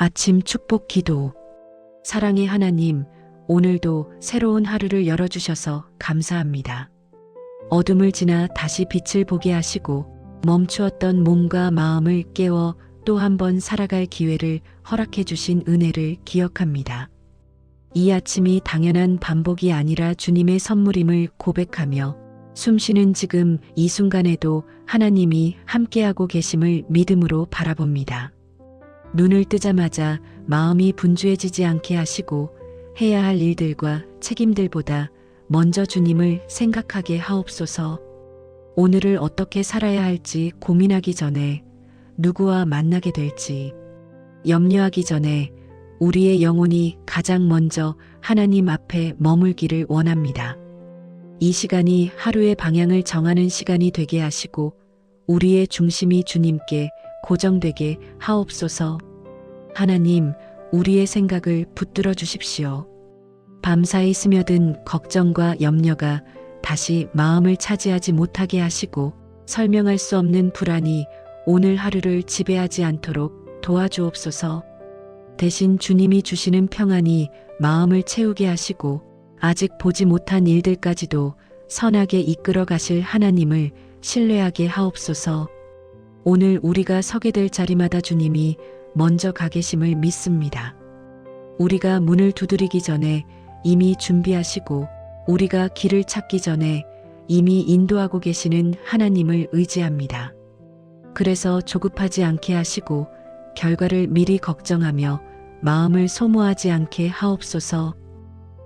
아침 축복 기도. 사랑의 하나님, 오늘도 새로운 하루를 열어주셔서 감사합니다. 어둠을 지나 다시 빛을 보게 하시고 멈추었던 몸과 마음을 깨워 또 한 번 살아갈 기회를 허락해 주신 은혜를 기억합니다. 이 아침이 당연한 반복이 아니라 주님의 선물임을 고백하며 숨쉬는 지금 이 순간에도 하나님이 함께하고 계심을 믿음으로 바라봅니다. 눈을 뜨자마자 마음이 분주해지지 않게 하시고 해야 할 일들과 책임들보다 먼저 주님을 생각하게 하옵소서. 오늘을 어떻게 살아야 할지 고민하기 전에 누구와 만나게 될지 염려하기 전에 우리의 영혼이 가장 먼저 하나님 앞에 머물기를 원합니다. 이 시간이 하루의 방향을 정하는 시간이 되게 하시고 우리의 중심이 주님께 고정되게 하옵소서. 하나님, 우리의 생각을 붙들어 주십시오. 밤사이 스며든 걱정과 염려가 다시 마음을 차지하지 못하게 하시고 설명할 수 없는 불안이 오늘 하루를 지배하지 않도록 도와주옵소서. 대신 주님이 주시는 평안이 마음을 채우게 하시고 아직 보지 못한 일들까지도 선하게 이끌어 가실 하나님을 신뢰하게 하옵소서. 오늘 우리가 서게 될 자리마다 주님이 먼저 가 계심을 믿습니다. 우리가 문을 두드리기 전에 이미 준비하시고 우리가 길을 찾기 전에 이미 인도하고 계시는 하나님을 의지합니다. 그래서 조급하지 않게 하시고 결과를 미리 걱정하며 마음을 소모하지 않게 하옵소서.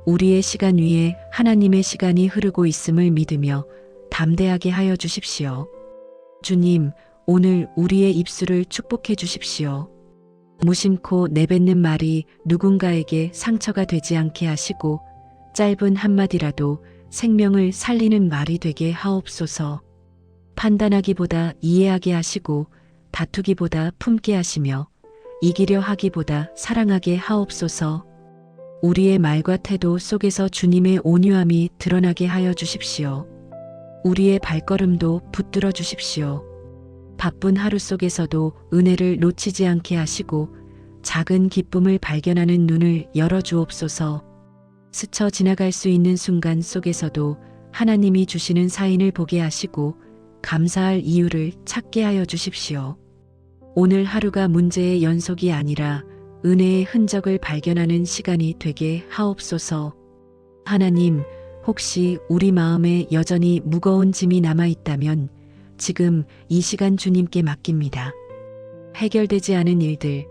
우리의 시간 위에 하나님의 시간이 흐르고 있음을 믿으며 담대하게 하여 주십시오. 주님, 오늘 우리의 입술을 축복해 주십시오. 무심코 내뱉는 말이 누군가에게 상처가 되지 않게 하시고 짧은 한마디라도 생명을 살리는 말이 되게 하옵소서. 판단하기보다 이해하게 하시고 다투기보다 품게 하시며 이기려 하기보다 사랑하게 하옵소서. 우리의 말과 태도 속에서 주님의 온유함이 드러나게 하여 주십시오. 우리의 발걸음도 붙들어 주십시오. 바쁜 하루 속에서도 은혜를 놓치지 않게 하시고 작은 기쁨을 발견하는 눈을 열어 주옵소서. 스쳐 지나갈 수 있는 순간 속에서도 하나님이 주시는 사인을 보게 하시고 감사할 이유를 찾게 하여 주십시오. 오늘 하루가 문제의 연속이 아니라 은혜의 흔적을 발견하는 시간이 되게 하옵소서. 하나님, 혹시 우리 마음에 여전히 무거운 짐이 남아 있다면 지금 이 시간 주님께 맡깁니다. 해결되지 않은 일들,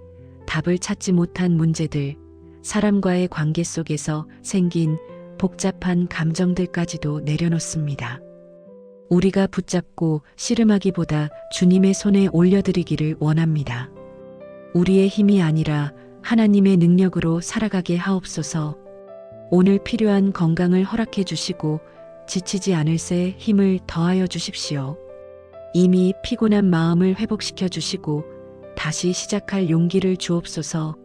답을 찾지 못한 문제들, 사람과의 관계 속에서 생긴 복잡한 감정들까지도 내려놓습니다. 우리가 붙잡고 씨름하기보다 주님의 손에 올려드리기를 원합니다. 우리의 힘이 아니라 하나님의 능력으로 살아가게 하옵소서. 오늘 필요한 건강을 허락해 주시고 지치지 않을 새 힘을 더하여 주십시오. 이미 피곤한 마음을 회복시켜 주시고 다시 시작할 용기를 주옵소서.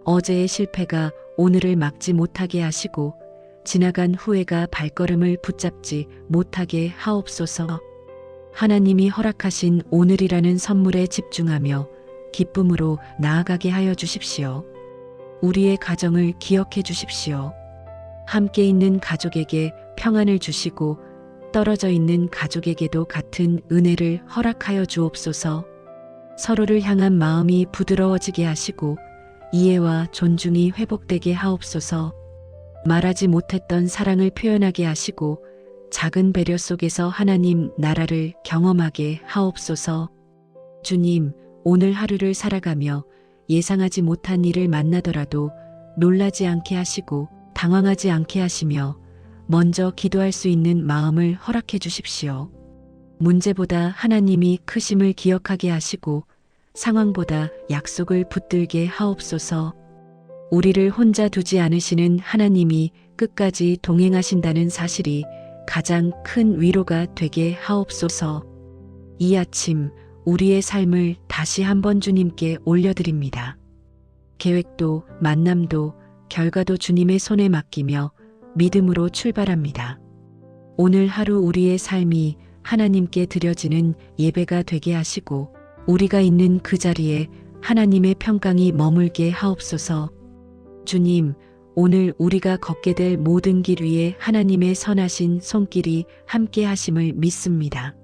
어제의 실패가 오늘을 막지 못하게 하시고 지나간 후회가 발걸음을 붙잡지 못하게 하옵소서. 하나님이 허락하신 오늘이라는 선물에 집중하며 기쁨으로 나아가게 하여 주십시오. 우리의 가정을 기억해 주십시오. 함께 있는 가족에게 평안을 주시고 떨어져 있는 가족에게도 같은 은혜를 허락하여 주옵소서. 서로를 향한 마음이 부드러워지게 하시고 이해와 존중이 회복되게 하옵소서. 말하지 못했던 사랑을 표현하게 하시고 작은 배려 속에서 하나님 나라를 경험하게 하옵소서. 주님, 오늘 하루를 살아가며 예상하지 못한 일을 만나더라도 놀라지 않게 하시고 당황하지 않게 하시며 먼저 기도할 수 있는 마음을 허락해 주십시오. 문제보다 하나님이 크심을 기억하게 하시고 상황보다 약속을 붙들게 하옵소서. 우리를 혼자 두지 않으시는 하나님이 끝까지 동행하신다는 사실이 가장 큰 위로가 되게 하옵소서. 이 아침 우리의 삶을 다시 한번 주님께 올려드립니다. 계획도 만남도 결과도 주님의 손에 맡기며 믿음으로 출발합니다. 오늘 하루 우리의 삶이 하나님께 드려지는 예배가 되게 하시고 우리가 있는 그 자리에 하나님의 평강이 머물게 하옵소서. 주님, 오늘 우리가 걷게 될 모든 길 위에 하나님의 선하신 손길이 함께 하심을 믿습니다.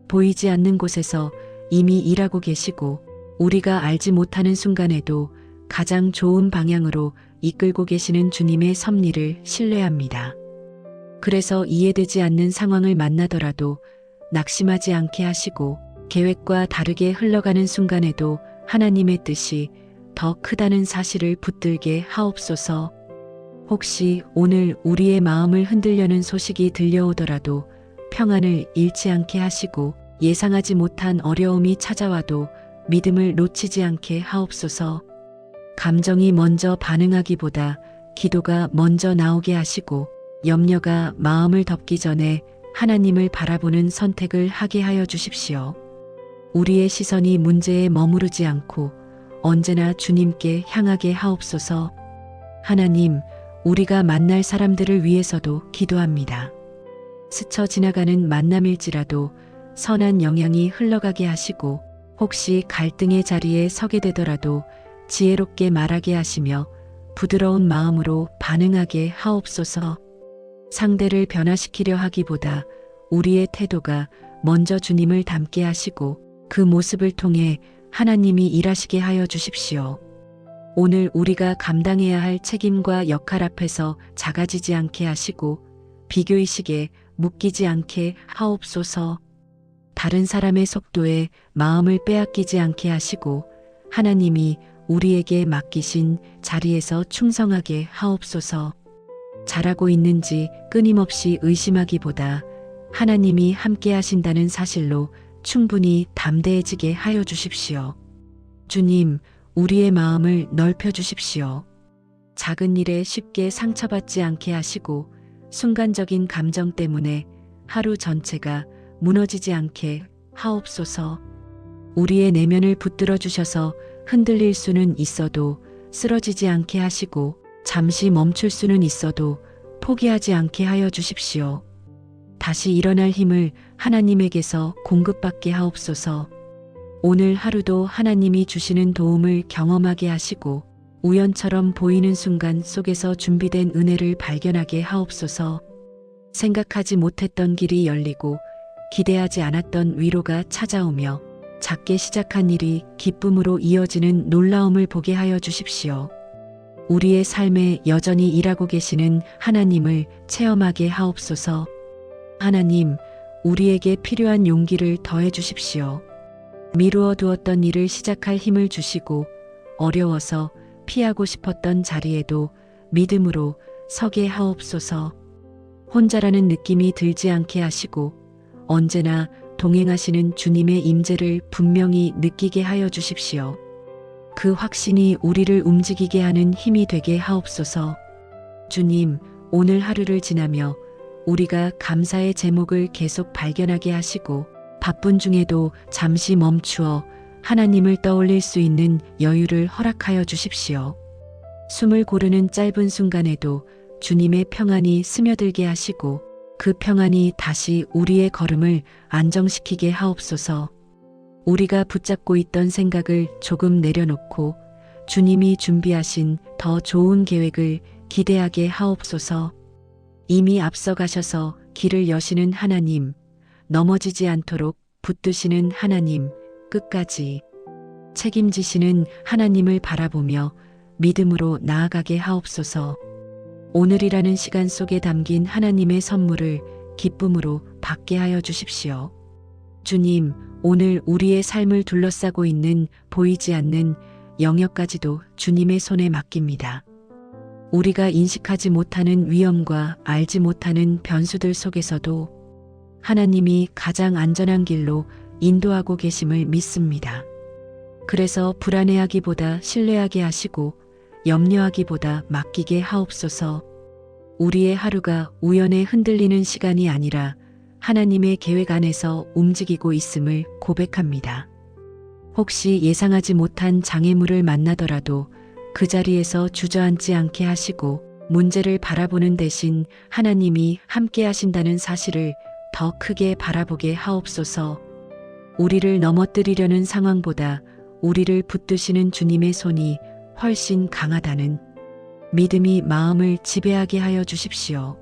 보이지 않는 곳에서 이미 일하고 계시고 우리가 알지 못하는 순간에도 가장 좋은 방향으로 이끌고 계시는 주님의 섭리를 신뢰합니다. 그래서 이해되지 않는 상황을 만나더라도 낙심하지 않게 하시고 계획과 다르게 흘러가는 순간에도 하나님의 뜻이 더 크다는 사실을 붙들게 하옵소서. 혹시 오늘 우리의 마음을 흔들려는 소식이 들려오더라도 평안을 잃지 않게 하시고 예상하지 못한 어려움이 찾아와도 믿음을 놓치지 않게 하옵소서. 감정이 먼저 반응하기보다 기도가 먼저 나오게 하시고 염려가 마음을 덮기 전에 하나님을 바라보는 선택을 하게 하여 주십시오. 우리의 시선이 문제에 머무르지 않고 언제나 주님께 향하게 하옵소서. 하나님, 우리가 만날 사람들을 위해서도 기도합니다. 스쳐 지나가는 만남일지라도 선한 영향이 흘러가게 하시고 혹시 갈등의 자리에 서게 되더라도 지혜롭게 말하게 하시며 부드러운 마음으로 반응하게 하옵소서. 상대를 변화시키려 하기보다 우리의 태도가 먼저 주님을 닮게 하시고 그 모습을 통해 하나님이 일하시게 하여 주십시오. 오늘 우리가 감당해야 할 책임과 역할 앞에서 작아지지 않게 하시고 비교의식에 묶이지 않게 하옵소서. 다른 사람의 속도에 마음을 빼앗기지 않게 하시고 하나님이 우리에게 맡기신 자리에서 충성하게 하옵소서. 잘하고 있는지 끊임없이 의심하기보다 하나님이 함께 하신다는 사실로 충분히 담대해지게 하여 주십시오. 주님, 우리의 마음을 넓혀 주십시오. 작은 일에 쉽게 상처받지 않게 하시고 순간적인 감정 때문에 하루 전체가 무너지지 않게 하옵소서. 우리의 내면을 붙들어 주셔서 흔들릴 수는 있어도 쓰러지지 않게 하시고 잠시 멈출 수는 있어도 포기하지 않게 하여 주십시오. 다시 일어날 힘을 하나님에게서 공급받게 하옵소서. 오늘 하루도 하나님이 주시는 도움을 경험하게 하시고 우연처럼 보이는 순간 속에서 준비된 은혜를 발견하게 하옵소서. 생각하지 못했던 길이 열리고 기대하지 않았던 위로가 찾아오며 작게 시작한 일이 기쁨으로 이어지는 놀라움을 보게 하여 주십시오. 우리의 삶에 여전히 일하고 계시는 하나님을 체험하게 하옵소서. 하나님, 우리에게 필요한 용기를 더해 주십시오. 미루어 두었던 일을 시작할 힘을 주시고 어려워서 피하고 싶었던 자리에도 믿음으로 서게 하옵소서. 혼자라는 느낌이 들지 않게 하시고 언제나 동행하시는 주님의 임재를 분명히 느끼게 하여 주십시오. 그 확신이 우리를 움직이게 하는 힘이 되게 하옵소서. 주님, 오늘 하루를 지나며 우리가 감사의 제목을 계속 발견하게 하시고 바쁜 중에도 잠시 멈추어 하나님을 떠올릴 수 있는 여유를 허락하여 주십시오. 숨을 고르는 짧은 순간에도 주님의 평안이 스며들게 하시고 그 평안이 다시 우리의 걸음을 안정시키게 하옵소서. 우리가 붙잡고 있던 생각을 조금 내려놓고 주님이 준비하신 더 좋은 계획을 기대하게 하옵소서. 이미 앞서가셔서 길을 여시는 하나님, 넘어지지 않도록 붙드시는 하나님, 끝까지 책임지시는 하나님을 바라보며 믿음으로 나아가게 하옵소서. 오늘이라는 시간 속에 담긴 하나님의 선물을 기쁨으로 받게 하여 주십시오. 주님, 오늘 우리의 삶을 둘러싸고 있는 보이지 않는 영역까지도 주님의 손에 맡깁니다. 우리가 인식하지 못하는 위험과 알지 못하는 변수들 속에서도 하나님이 가장 안전한 길로 인도하고 계심을 믿습니다. 그래서 불안해하기보다 신뢰하게 하시고 염려하기보다 맡기게 하옵소서. 우리의 하루가 우연에 흔들리는 시간이 아니라 하나님의 계획 안에서 움직이고 있음을 고백합니다. 혹시 예상하지 못한 장애물을 만나더라도 그 자리에서 주저앉지 않게 하시고 문제를 바라보는 대신 하나님이 함께 하신다는 사실을 더 크게 바라보게 하옵소서. 우리를 넘어뜨리려는 상황보다 우리를 붙드시는 주님의 손이 훨씬 강하다는 믿음이 마음을 지배하게 하여 주십시오.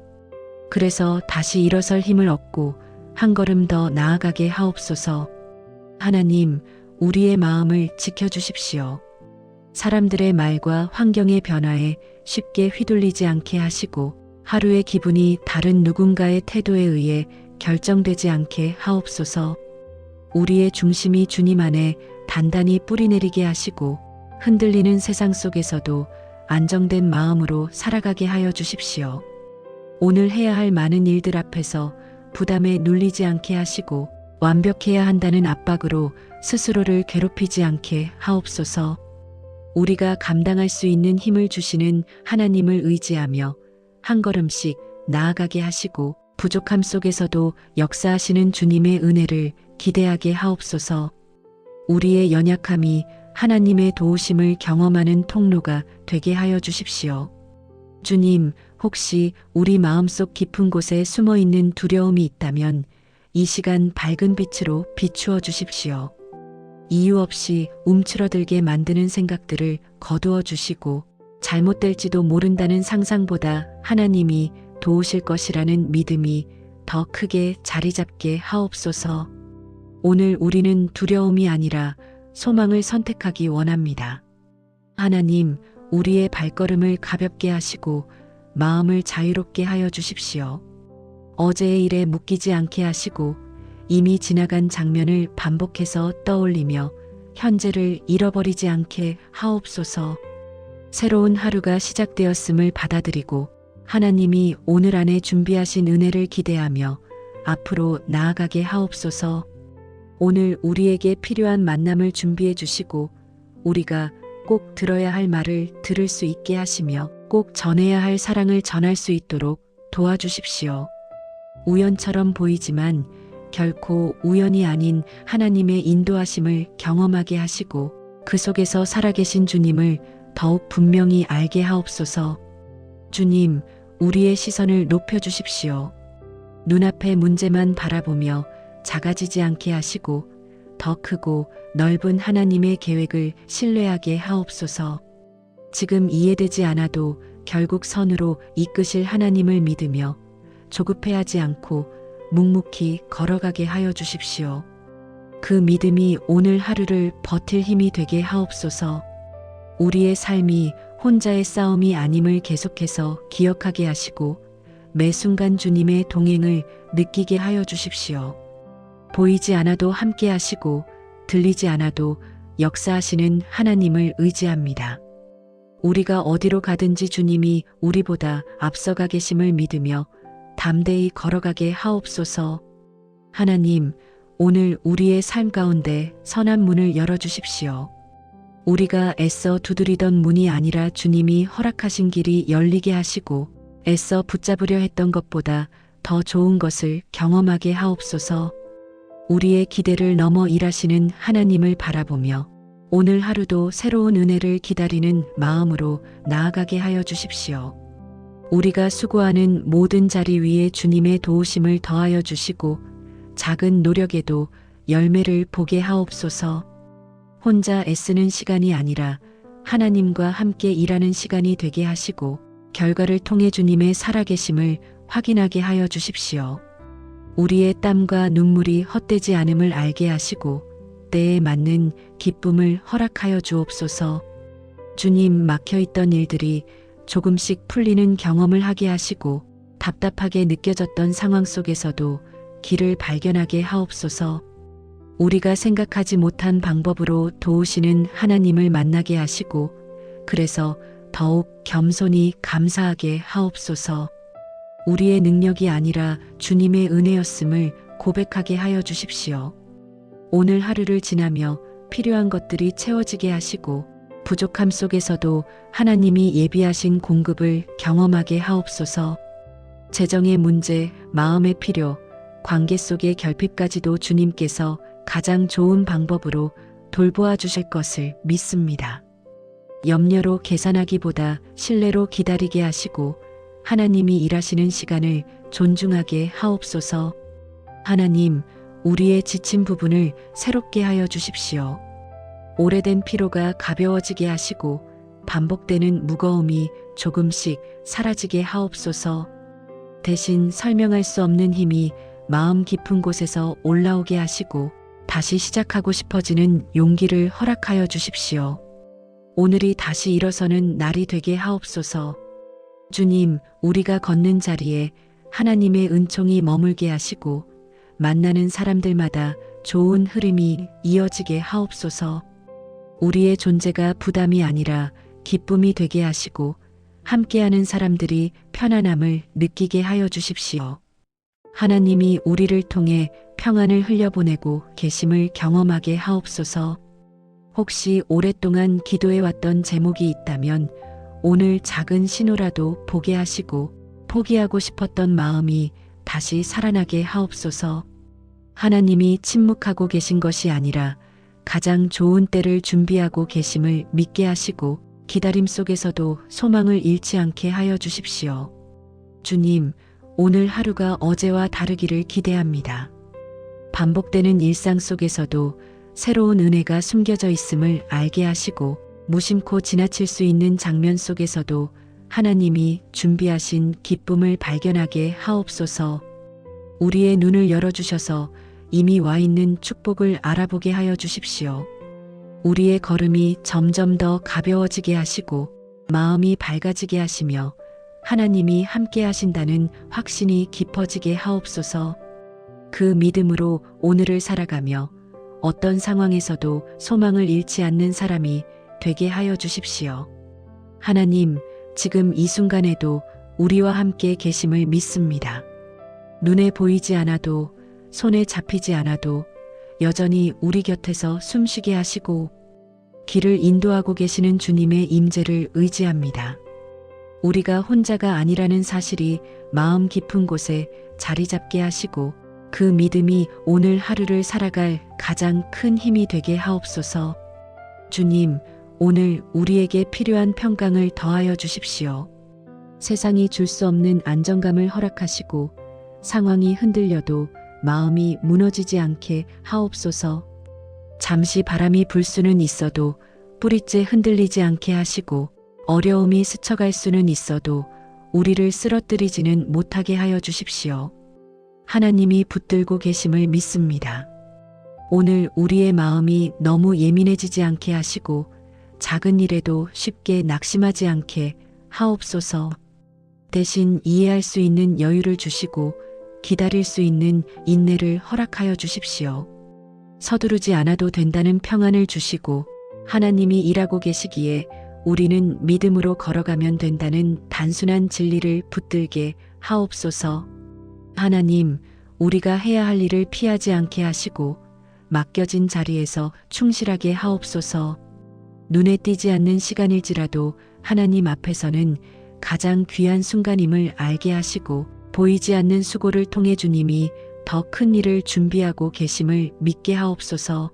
그래서 다시 일어설 힘을 얻고 한 걸음 더 나아가게 하옵소서. 하나님, 우리의 마음을 지켜주십시오. 사람들의 말과 환경의 변화에 쉽게 휘둘리지 않게 하시고 하루의 기분이 다른 누군가의 태도에 의해 결정되지 않게 하옵소서. 우리의 중심이 주님 안에 단단히 뿌리내리게 하시고 흔들리는 세상 속에서도 안정된 마음으로 살아가게 하여 주십시오. 오늘 해야 할 많은 일들 앞에서 부담에 눌리지 않게 하시고 완벽해야 한다는 압박으로 스스로를 괴롭히지 않게 하옵소서. 우리가 감당할 수 있는 힘을 주시는 하나님을 의지하며 한 걸음씩 나아가게 하시고 부족함 속에서도 역사하시는 주님의 은혜를 기대하게 하옵소서. 우리의 연약함이 하나님의 도우심을 경험하는 통로가 되게 하여 주십시오. 주님, 혹시 우리 마음속 깊은 곳에 숨어 있는 두려움이 있다면 이 시간 밝은 빛으로 비추어 주십시오. 이유 없이 움츠러들게 만드는 생각들을 거두어 주시고 잘못될지도 모른다는 상상보다 하나님이 도우실 것이라는 믿음이 더 크게 자리 잡게 하옵소서. 오늘 우리는 두려움이 아니라 소망을 선택하기 원합니다. 하나님, 우리의 발걸음을 가볍게 하시고 마음을 자유롭게 하여 주십시오. 어제의 일에 묶이지 않게 하시고 이미 지나간 장면을 반복해서 떠올리며 현재를 잃어버리지 않게 하옵소서. 새로운 하루가 시작되었음을 받아들이고 하나님이 오늘 안에 준비하신 은혜를 기대하며 앞으로 나아가게 하옵소서. 오늘 우리에게 필요한 만남을 준비해 주시고 우리가 꼭 들어야 할 말을 들을 수 있게 하시며 꼭 전해야 할 사랑을 전할 수 있도록 도와주십시오. 우연처럼 보이지만 결코 우연이 아닌 하나님의 인도하심을 경험하게 하시고 그 속에서 살아계신 주님을 더욱 분명히 알게 하옵소서. 주님, 우리의 시선을 높여주십시오. 눈앞의 문제만 바라보며 작아지지 않게 하시고 더 크고 넓은 하나님의 계획을 신뢰하게 하옵소서. 지금 이해되지 않아도 결국 선으로 이끄실 하나님을 믿으며 조급해하지 않고 묵묵히 걸어가게 하여 주십시오. 그 믿음이 오늘 하루를 버틸 힘이 되게 하옵소서. 우리의 삶이 혼자의 싸움이 아님을 계속해서 기억하게 하시고 매 순간 주님의 동행을 느끼게 하여 주십시오. 보이지 않아도 함께 하시고 들리지 않아도 역사하시는 하나님을 의지합니다. 우리가 어디로 가든지 주님이 우리보다 앞서가 계심을 믿으며 담대히 걸어가게 하옵소서. 하나님, 오늘 우리의 삶 가운데 선한 문을 열어주십시오. 우리가 애써 두드리던 문이 아니라 주님이 허락하신 길이 열리게 하시고 애써 붙잡으려 했던 것보다 더 좋은 것을 경험하게 하옵소서. 우리의 기대를 넘어 일하시는 하나님을 바라보며 오늘 하루도 새로운 은혜를 기다리는 마음으로 나아가게 하여 주십시오. 우리가 수고하는 모든 자리 위에 주님의 도우심을 더하여 주시고 작은 노력에도 열매를 보게 하옵소서. 혼자 애쓰는 시간이 아니라 하나님과 함께 일하는 시간이 되게 하시고 결과를 통해 주님의 살아계심을 확인하게 하여 주십시오. 우리의 땀과 눈물이 헛되지 않음을 알게 하시고 때에 맞는 기쁨을 허락하여 주옵소서. 주님, 막혀있던 일들이 조금씩 풀리는 경험을 하게 하시고 답답하게 느껴졌던 상황 속에서도 길을 발견하게 하옵소서. 우리가 생각하지 못한 방법으로 도우시는 하나님을 만나게 하시고 그래서 더욱 겸손히 감사하게 하옵소서. 우리의 능력이 아니라 주님의 은혜였음을 고백하게 하여 주십시오. 오늘 하루를 지나며 필요한 것들이 채워지게 하시고 부족함 속에서도 하나님이 예비하신 공급을 경험하게 하옵소서. 재정의 문제, 마음의 필요, 관계 속의 결핍까지도 주님께서 가장 좋은 방법으로 돌보아 주실 것을 믿습니다. 염려로 계산하기보다 신뢰로 기다리게 하시고 하나님이 일하시는 시간을 존중하게 하옵소서. 하나님, 우리의 지친 부분을 새롭게 하여 주십시오. 오래된 피로가 가벼워지게 하시고 반복되는 무거움이 조금씩 사라지게 하옵소서. 대신 설명할 수 없는 힘이 마음 깊은 곳에서 올라오게 하시고 다시 시작하고 싶어지는 용기를 허락하여 주십시오. 오늘이 다시 일어서는 날이 되게 하옵소서. 주님, 우리가 걷는 자리에 하나님의 은총이 머물게 하시고 만나는 사람들마다 좋은 흐름이 이어지게 하옵소서. 우리의 존재가 부담이 아니라 기쁨이 되게 하시고 함께하는 사람들이 편안함을 느끼게 하여 주십시오. 하나님이 우리를 통해 평안을 흘려보내고 계심을 경험하게 하옵소서. 혹시 오랫동안 기도해왔던 제목이 있다면 오늘 작은 신호라도 보게 하시고 포기하고 싶었던 마음이 다시 살아나게 하옵소서. 하나님이 침묵하고 계신 것이 아니라 가장 좋은 때를 준비하고 계심을 믿게 하시고 기다림 속에서도 소망을 잃지 않게 하여 주십시오. 주님, 오늘 하루가 어제와 다르기를 기대합니다. 반복되는 일상 속에서도 새로운 은혜가 숨겨져 있음을 알게 하시고 무심코 지나칠 수 있는 장면 속에서도 하나님이 준비하신 기쁨을 발견하게 하옵소서. 우리의 눈을 열어주셔서 이미 와 있는 축복을 알아보게 하여 주십시오. 우리의 걸음이 점점 더 가벼워지게 하시고 마음이 밝아지게 하시며 하나님이 함께 하신다는 확신이 깊어지게 하옵소서. 그 믿음으로 오늘을 살아가며 어떤 상황에서도 소망을 잃지 않는 사람이 되게 하여 주십시오. 하나님, 지금 이 순간에도 우리와 함께 계심을 믿습니다. 눈에 보이지 않아도 손에 잡히지 않아도 여전히 우리 곁에서 숨쉬게 하시고 길을 인도하고 계시는 주님의 임재를 의지합니다. 우리가 혼자가 아니라는 사실이 마음 깊은 곳에 자리 잡게 하시고 그 믿음이 오늘 하루를 살아갈 가장 큰 힘이 되게 하옵소서. 주님, 오늘 우리에게 필요한 평강을 더하여 주십시오. 세상이 줄 수 없는 안정감을 허락하시고 상황이 흔들려도 마음이 무너지지 않게 하옵소서. 잠시 바람이 불 수는 있어도 뿌리째 흔들리지 않게 하시고 어려움이 스쳐갈 수는 있어도 우리를 쓰러뜨리지는 못하게 하여 주십시오. 하나님이 붙들고 계심을 믿습니다. 오늘 우리의 마음이 너무 예민해지지 않게 하시고 작은 일에도 쉽게 낙심하지 않게 하옵소서. 대신 이해할 수 있는 여유를 주시고 기다릴 수 있는 인내를 허락하여 주십시오. 서두르지 않아도 된다는 평안을 주시고 하나님이 일하고 계시기에 우리는 믿음으로 걸어가면 된다는 단순한 진리를 붙들게 하옵소서. 하나님, 우리가 해야 할 일을 피하지 않게 하시고 맡겨진 자리에서 충실하게 하옵소서. 눈에 띄지 않는 시간일지라도 하나님 앞에서는 가장 귀한 순간임을 알게 하시고 보이지 않는 수고를 통해 주님이 더 큰 일을 준비하고 계심을 믿게 하옵소서.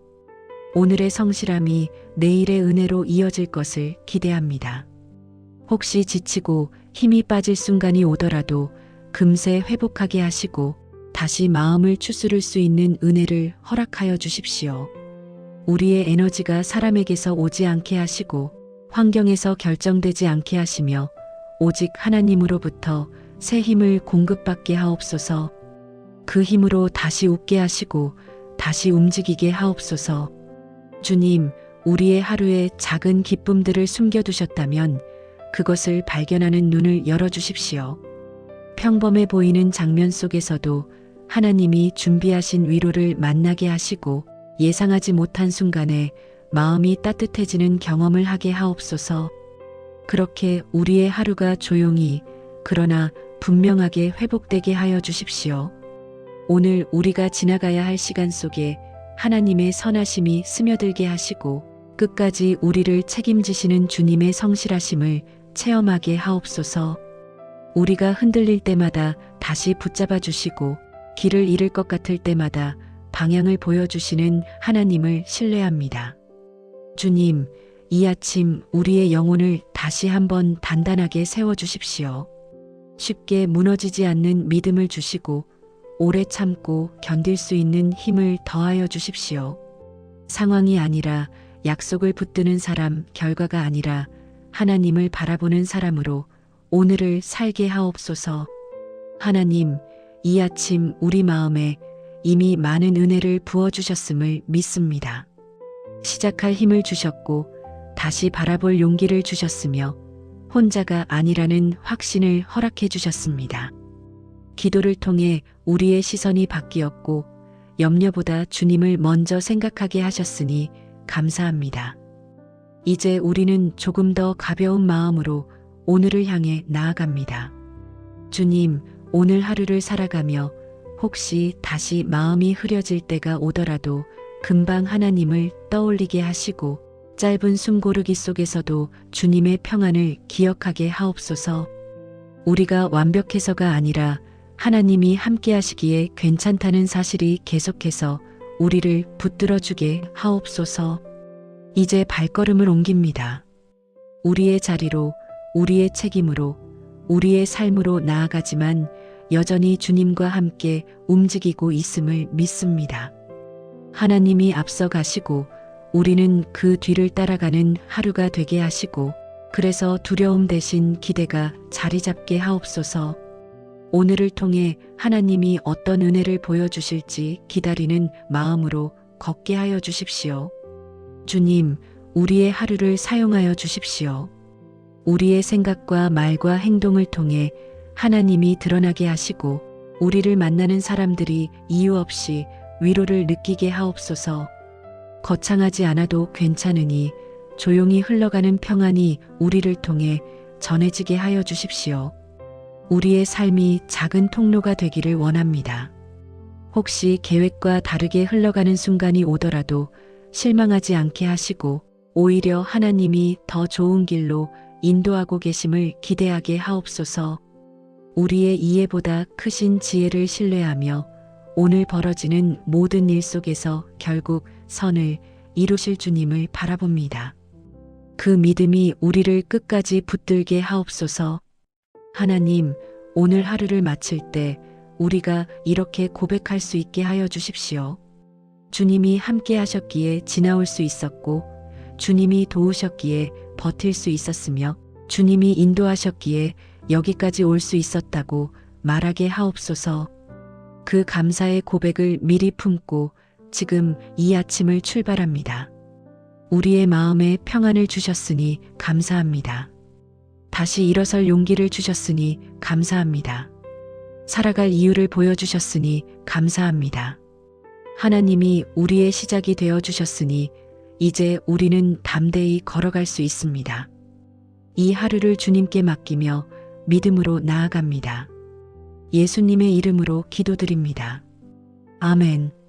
오늘의 성실함이 내일의 은혜로 이어질 것을 기대합니다. 혹시 지치고 힘이 빠질 순간이 오더라도 금세 회복하게 하시고 다시 마음을 추스를 수 있는 은혜를 허락하여 주십시오. 우리의 에너지가 사람에게서 오지 않게 하시고 환경에서 결정되지 않게 하시며 오직 하나님으로부터 새 힘을 공급받게 하옵소서. 그 힘으로 다시 웃게 하시고 다시 움직이게 하옵소서. 주님, 우리의 하루에 작은 기쁨들을 숨겨두셨다면 그것을 발견하는 눈을 열어주십시오. 평범해 보이는 장면 속에서도 하나님이 준비하신 위로를 만나게 하시고 예상하지 못한 순간에 마음이 따뜻해지는 경험을 하게 하옵소서. 그렇게 우리의 하루가 조용히 그러나 분명하게 회복되게 하여 주십시오. 오늘 우리가 지나가야 할 시간 속에 하나님의 선하심이 스며들게 하시고 끝까지 우리를 책임지시는 주님의 성실하심을 체험하게 하옵소서. 우리가 흔들릴 때마다 다시 붙잡아 주시고 길을 잃을 것 같을 때마다 방향을 보여주시는 하나님을 신뢰합니다. 주님, 이 아침 우리의 영혼을 다시 한번 단단하게 세워주십시오. 쉽게 무너지지 않는 믿음을 주시고 오래 참고 견딜 수 있는 힘을 더하여 주십시오. 상황이 아니라 약속을 붙드는 사람, 결과가 아니라 하나님을 바라보는 사람으로 오늘을 살게 하옵소서. 하나님, 이 아침 우리 마음에 이미 많은 은혜를 부어주셨음을 믿습니다. 시작할 힘을 주셨고 다시 바라볼 용기를 주셨으며 혼자가 아니라는 확신을 허락해 주셨습니다. 기도를 통해 우리의 시선이 바뀌었고 염려보다 주님을 먼저 생각하게 하셨으니 감사합니다. 이제 우리는 조금 더 가벼운 마음으로 오늘을 향해 나아갑니다. 주님, 오늘 하루를 살아가며 혹시 다시 마음이 흐려질 때가 오더라도 금방 하나님을 떠올리게 하시고 짧은 숨고르기 속에서도 주님의 평안을 기억하게 하옵소서. 우리가 완벽해서가 아니라 하나님이 함께 하시기에 괜찮다는 사실이 계속해서 우리를 붙들어 주게 하옵소서. 이제 발걸음을 옮깁니다. 우리의 자리로, 우리의 책임으로, 우리의 삶으로 나아가지만 여전히 주님과 함께 움직이고 있음을 믿습니다. 하나님이 앞서 가시고 우리는 그 뒤를 따라가는 하루가 되게 하시고 그래서 두려움 대신 기대가 자리 잡게 하옵소서. 오늘을 통해 하나님이 어떤 은혜를 보여주실지 기다리는 마음으로 걷게 하여 주십시오. 주님, 우리의 하루를 사용하여 주십시오. 우리의 생각과 말과 행동을 통해 하나님이 드러나게 하시고 우리를 만나는 사람들이 이유 없이 위로를 느끼게 하옵소서. 거창하지 않아도 괜찮으니 조용히 흘러가는 평안이 우리를 통해 전해지게 하여 주십시오. 우리의 삶이 작은 통로가 되기를 원합니다. 혹시 계획과 다르게 흘러가는 순간이 오더라도 실망하지 않게 하시고 오히려 하나님이 더 좋은 길로 인도하고 계심을 기대하게 하옵소서. 우리의 이해보다 크신 지혜를 신뢰하며 오늘 벌어지는 모든 일 속에서 결국 선을 이루실 주님을 바라봅니다. 그 믿음이 우리를 끝까지 붙들게 하옵소서. 하나님, 오늘 하루를 마칠 때 우리가 이렇게 고백할 수 있게 하여 주십시오. 주님이 함께 하셨기에 지나올 수 있었고 주님이 도우셨기에 버틸 수 있었으며 주님이 인도하셨기에 여기까지 올 수 있었다고 말하게 하옵소서. 그 감사의 고백을 미리 품고 지금 이 아침을 출발합니다. 우리의 마음에 평안을 주셨으니 감사합니다. 다시 일어설 용기를 주셨으니 감사합니다. 살아갈 이유를 보여주셨으니 감사합니다. 하나님이 우리의 시작이 되어 주셨으니 이제 우리는 담대히 걸어갈 수 있습니다. 이 하루를 주님께 맡기며 믿음으로 나아갑니다. 예수님의 이름으로 기도드립니다. 아멘.